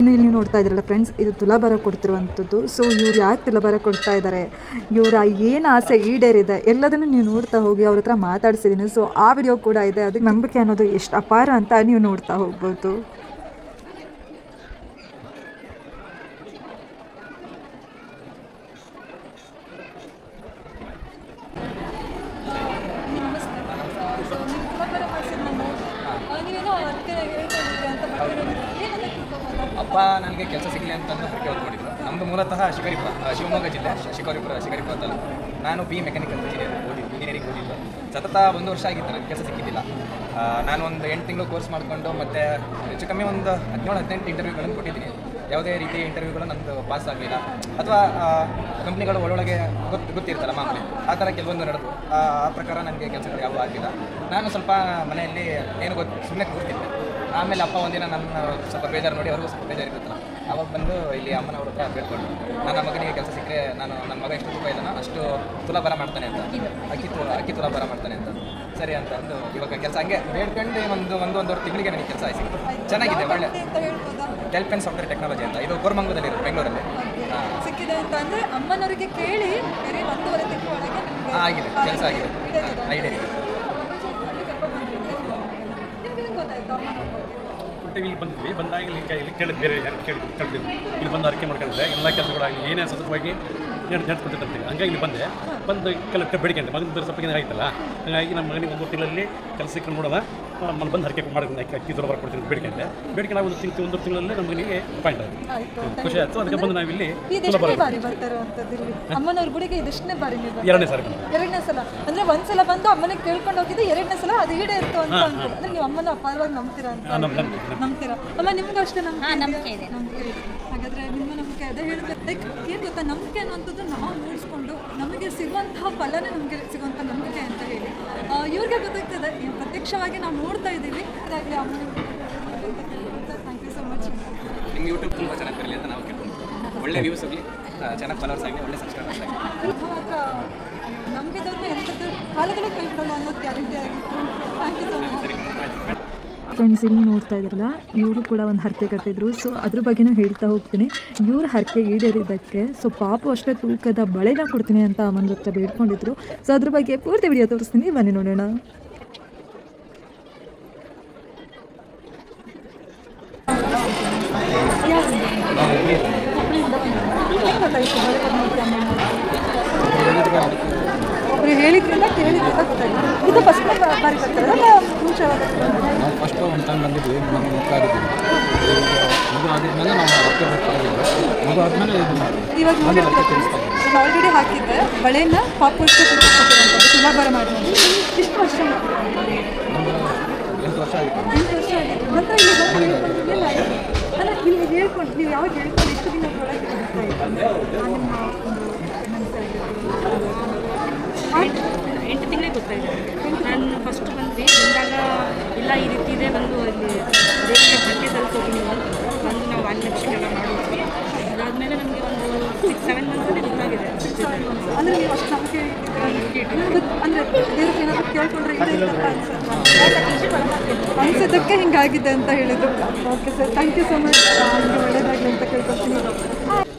ಇನ್ನು ಇಲ್ಲಿ ನೀವು ನೋಡ್ತಾ ಇದ್ದೀರಲ್ಲ ಫ್ರೆಂಡ್ಸ್, ಇದು ತುಲಾಭಾರ ಕೊಡ್ತಿರುವಂಥದ್ದು. ಸೊ ಇವ್ರು ಯಾಕೆ ತುಲಾಭಾರ ಕೊಡ್ತಾ ಇದ್ದಾರೆ, ಇವರ ಏನು ಆಸೆ ಈಡೇರಿದೆ ಎಲ್ಲದನ್ನು ನೀವು ನೋಡ್ತಾ ಹೋಗಿ ಅವ್ರ ಹತ್ರ ಮಾತಾಡ್ಸಿದ್ದೀನಿ. ಸೊ ಆ ವಿಡಿಯೋ ಕೂಡ ಇದೆ. ಅದಕ್ಕೆ ನಂಬಿಕೆ ಅನ್ನೋದು ಎಷ್ಟು ಅಪಾರ ಅಂತ ನೀವು ನೋಡ್ತಾ ಹೋಗ್ಬೋದು. ಅಪ್ಪ ನನಗೆ ಕೆಲಸ ಸಿಗಲಿ ಅಂತಂದು ಹರಕೆ ಹೊತ್ಕೊಂಡಿದ್ರು. ನಮ್ಮದು ಮೂಲತಃ ಶಿವಮೊಗ್ಗ ಜಿಲ್ಲೆ ಶಿಕಾರಿಪುರ ತಾಲೂಕು. ನಾನು ಬಿ ಮೆಕ್ಯಾನಿಕಲ್ ಇಂಜಿನಿಯರಿಂಗ್ ಓದಿದ್ದು. ಸತತ 1 ವರ್ಷ ಆಗಿತ್ತು ನನಗೆ ಕೆಲಸ ಸಿಕ್ಕಿದ್ದಿಲ್ಲ. ನಾನು ಒಂದು 8 ತಿಂಗಳು ಕೋರ್ಸ್ ಮಾಡಿಕೊಂಡು ಮತ್ತೆ ಹೆಚ್ಚು ಕಮ್ಮಿ ಒಂದು 17-18 ಇಂಟರ್ವ್ಯೂಗಳನ್ನು ಕೊಟ್ಟಿದ್ದೀನಿ. ಯಾವುದೇ ರೀತಿಯ ಇಂಟರ್ವ್ಯೂಗಳು ನಮ್ಮದು ಪಾಸ್ ಆಗಲಿಲ್ಲ, ಅಥವಾ ಕಂಪ್ನಿಗಳು ಒಳೊಳಗೆ ಗೊತ್ತಿರ್ತಾರಲ್ಲ ಮಾಮೂಲಿ, ಆ ಥರ ಕೆಲವೊಂದು ನಡೆದು ಆ ಪ್ರಕಾರ ನನಗೆ ಕೆಲಸಗಳು ಯಾವುದೂ ಆಗಲಿಲ್ಲ. ನಾನು ಸ್ವಲ್ಪ ಮನೆಯಲ್ಲಿ ಏನು ಸುಮ್ಮನೆ ಕೂರ್ತಿದ್ದೆ. ಆಮೇಲೆ ಅಪ್ಪ ಒಂದಿನ ನನ್ನ ಸ್ವಲ್ಪ ಬೇಜಾರು ನೋಡಿ, ಅವ್ರಿಗೂ ಸ್ವಲ್ಪ ಬೇಜಾರಿರುತ್ತಲ್ಲ, ಅವಾಗ ಬಂದು ಇಲ್ಲಿ ಅಮ್ಮನವ್ರ ಹತ್ರ ಬೇಡ್ಕೊಂಡು, ನನ್ನ ಮಗನಿಗೆ ಕೆಲಸ ಸಿಕ್ಕರೆ ನನ್ನ ಮಗ ಎಷ್ಟು ರೂಪಾಯಿ ಇದ್ದಾನೋ ಅಷ್ಟು ತುಲಾಭಾರ ಮಾಡ್ತಾನೆ ಅಂತ, ಅಕ್ಕಿ ತುಲಾಭಾರ ಮಾಡ್ತಾನೆ ಅಂತ. ಸರಿ ಅಂತ ಅಂದು ಇವಾಗ ಕೆಲಸ ಹಂಗೆ ಬೇಡ್ಕೊಂಡು ಒಂದೂವರೆ ತಿಂಗಳಿಗೆ ನನಗೆ ಕೆಲಸ ಸಿಕ್ಕಿತು. ಚೆನ್ನಾಗಿದೆ, ಒಳ್ಳೆ ಡೆಲ್ಪೆನ್ ಸಾಫ್ಟ್ವೇರ್ ಟೆಕ್ನಾಲಜಿ ಅಂತ. ಇದು ಕೋರಮಂಗಲದಲ್ಲಿ ಬೆಂಗಳೂರಲ್ಲಿ ಸಿಕ್ಕಿದೆ ಅಂತ ಅಂದರೆ ಅಮ್ಮನವರಿಗೆ ಕೇಳಿ 1.5 ತಿಂಗಳ ಒಳಗೆ ಆಗಿದೆ, ಕೆಲಸ ಆಗಿದೆ, ಐಡಿಯಾ ಇದೆ. ಇಲ್ಲಿ ಬಂದ್ವಿ, ಬಂದಾಗ ಇಲ್ಲಿ ಕೇಳಿದ್ದು ಬೇರೆ ಯಾರು ಕೇಳಿದ್ವಿ, ಇಲ್ಲಿ ಬಂದು ಅರಿಕೆ ಮಾಡ್ಕೊಂಡಿದ್ದೆ. ಎಲ್ಲ ಕೆಲಸಗಳಾಗಲಿ ಏನೇ ಸತತವಾಗಿ ನಡೆಸ್ಕೊತಿರ್ತೀವಿ. ಹಂಗಾಗಿ ಇಲ್ಲಿ ಬಂದು ಕೆಲವು ಬೇಡಿಕೆ ಮಗನ ಸ್ವಲ್ಪ ಏನಾಗ ಆಯ್ತಲ್ಲ, ಹಾಗಾಗಿ ನಮ್ಮ ಮಗನಿಗೆ 1 ತಿಂಗಳಲ್ಲಿ ಕೆಲಸ ಸಿಕ್ಕಿ ನೋಡೋಣ, ನಾನು ಬಂದು ಹರಕೆ ಮಾಡ್ಕೊಂಡು ಅಕ್ಕಿ ತುಲಾಭಾರ ಕೊಡ್ತೀನಿ ಬೇಡಿಕೆ ನಾವು 1 ತಿಂಗಳಲ್ಲೇ ನಮ್ಮ ಮಗನಿಗೆ ಪಾಯಿಂಟ್ ಆಯಿತು, ಖುಷಿ ಆಯಿತು. ಅದಕ್ಕೆ ಬಂದು ನಾವಿಲ್ಲಿ ಅಮ್ಮನವ್ರ ಗುಡಿಗೆ ಇದಷ್ಟೇ ಬಾರಿ 2ನೇ ಸಲ ಅಂದ್ರೆ ಒಂದ್ಸಲ ಬಂದು ಅಮ್ಮನಿಗೆ ಕೇಳ್ಕೊಂಡು ಹೋಗಿದ್ದು, 2ನೇ ಸಲ ಅದು ಈಡೇ ಇತ್ತು ಅಂತ ಅಂದ್ರೆ ನೀವು ಅಮ್ಮನ ಅಪಾರವಾಗಿ ನಂಬ್ತೀರಾ ಅಂತ ನಂಬ್ತೀರಾ ಅಮ್ಮ? ನಿಮ್ಗೂ ಅಷ್ಟೇ ನಂಬಿಕೆ ಇದೆ. ಹಾಗಾದ್ರೆ ನಿಮ್ಮ ನಂಬಿಕೆ ಅದೇ ಹೇಳ್ಬೇಕು. ಲೈಕ್ ಏನು ಗೊತ್ತಾ, ನಂಬಿಕೆ ಅನ್ನುವಂಥದ್ದು ನಾವು ಮೂಡಿಸ್ಕೊಂಡು ನಮಗೆ ಸಿಗುವಂತಹ ಫಲನೇ ನಮಗೆ ಸಿಗುವಂಥ ನಂಬಿಕೆ ಅಂತ ಹೇಳಿ ಇವ್ರಿಗೆ ಗೊತ್ತಾಗ್ತದೆ. ಪ್ರತ್ಯಕ್ಷವಾಗಿ ನಾವು ನೋಡ್ತಾ ಇದ್ದೀವಿ. ಅದಾಗಲಿ ಅಮ್ಮನಿಗೆ ಥ್ಯಾಂಕ್ ಯು ಸೊ ಮಚ್. ನಿಮ್ಮ ಯೂಟ್ಯೂಬ್ ತುಂಬ ಚೆನ್ನಾಗಿ ಬರಲಿ ಅಂತ ನಾವು ಕೇಳ್ಕೊಂಡು, ಒಳ್ಳೆ ವ್ಯೂಸ್ ಆಗಲಿ, ಚೆನ್ನಾಗಿ ಫಾಲೋವರ್ಸ್ ಆಗಲಿ, ಒಳ್ಳೆ ಸಬ್ಸ್ಕ್ರೈಬರ್ಸ್ ಆಗಲಿ. ನಂಬಿದವ್ರನ್ನ ಎಂಥದ್ದು ಕಾಲದಲ್ಲೂ ಕೈ ಬಿಡೋಲ್ಲ ಅನ್ನೋದು ಗ್ಯಾರಂಟಿ ಆಗಿತ್ತು. Thank you so much. Friends, ಇಲ್ಲಿ ನೋಡ್ತಾ ಇದ್ರಲ್ಲ, ಇವರು ಕೂಡ ಒಂದು ಹರಕೆ ಕಟ್ಟಿದ್ರು. ಸೊ ಅದ್ರ ಬಗ್ಗೆನೂ ಹೇಳ್ತಾ ಹೋಗ್ತೀನಿ. ಇವ್ರ ಹರಕೆ ಈಡೇರಿದ್ದಕ್ಕೆ ಸೊ ಪಾಪು ಅಷ್ಟೇ ತೂಕದ ಬಳೆನ ಕೊಡ್ತೀನಿ ಅಂತ ಅಮ್ಮನ ಹತ್ರ ಬೇಡ್ಕೊಂಡಿದ್ರು. ಸೊ ಅದ್ರ ಬಗ್ಗೆ ಪೂರ್ತಿ ವಿಡಿಯೋ ತೋರಿಸ್ತೀನಿ, ಬನ್ನಿ ನೋಡೋಣ. ಹೇಳಿದ್ರಿಂದ ಕೇಳಿದ್ರಿಂದ ಗೊತ್ತಾಯ್ತು. ಇದು ಫಸ್ಟ್ ಬಾರಿ ಬರ್ತಾರಲ್ಲ, ಮುಂಚೆ ನಾವು ಫಸ್ಟು ಒಂದು ಟೈಮ್ ಬಂದಿದ್ವಿ, ನಮ್ಮ ಮಕ್ಕಳು ಆಗಿದ್ವಿ. ಮಗು ಆದ್ಮೇಲೆ ನಾವು ರೊಕ್ಕ ಬೇಕಾಗಿದ್ವಿ, ಮಗು ಆದಮೇಲೆ ಇವಾಗ ಆಲ್ರೆಡಿ ಹಾಕಿದ್ದೆ ಬಳೆನ ಪಾಪು ಎಷ್ಟು ತುಲಾಭಾರ ಮಾಡಿ ಇಷ್ಟು ವರ್ಷ 8 ವರ್ಷ ಆಗಿತ್ತು. 8 ವರ್ಷ ಆಗಿತ್ತು. ನಂತರ ಇಲ್ಲಿ ಇಲ್ಲಿ ಹೇಳ್ಕೊಂಡು ನೀವು ಯಾವಾಗ ಹೇಳ್ಕೊಂಡು ಎಷ್ಟು ದಿನದೊಳಗೆ 8 ತಿಂಗಳಿಗೆ ಗೊತ್ತಾಯಿದೆ. ನಾನು ಫಸ್ಟ್ ಬಂದಾಗ ಇಲ್ಲ ಈ ರೀತಿ ಇದೆ, ಬಂದು ಅಲ್ಲಿ ದೇವರಿಗೆ ಹರಕೆ ಸಲ್ಲಿಸೋಗಿ ಬಂದು ನಾವು ವಾಲ್ಯಕ್ಷೆಲ್ಲ ಮಾಡಿದ್ವಿ. ಅದಾದಮೇಲೆ ನಮಗೆ ಒಂದು 6-7 ಮಂತ್ಸಲ್ಲಿ ಗೊತ್ತಾಗಿದೆ. ಅಂದರೆ ನೀವು ಅಷ್ಟು ನಂಬಿಕೆ ಅಂದರೆ ದೇವ್ರಿಗೆ ಏನಾದರೂ ಕೇಳ್ಕೊಂಡ್ರೆ ಇದೆ ಅನ್ಸೋದಕ್ಕೆ ಹಿಂಗಾಗಿದೆ ಅಂತ ಹೇಳಿದ್ರು. Okay sir, thank you so much. ಒಳ್ಳೆಯದಾಗಲಿ ಅಂತ ಕೇಳ್ಕೊಳ್ತೀನಿ.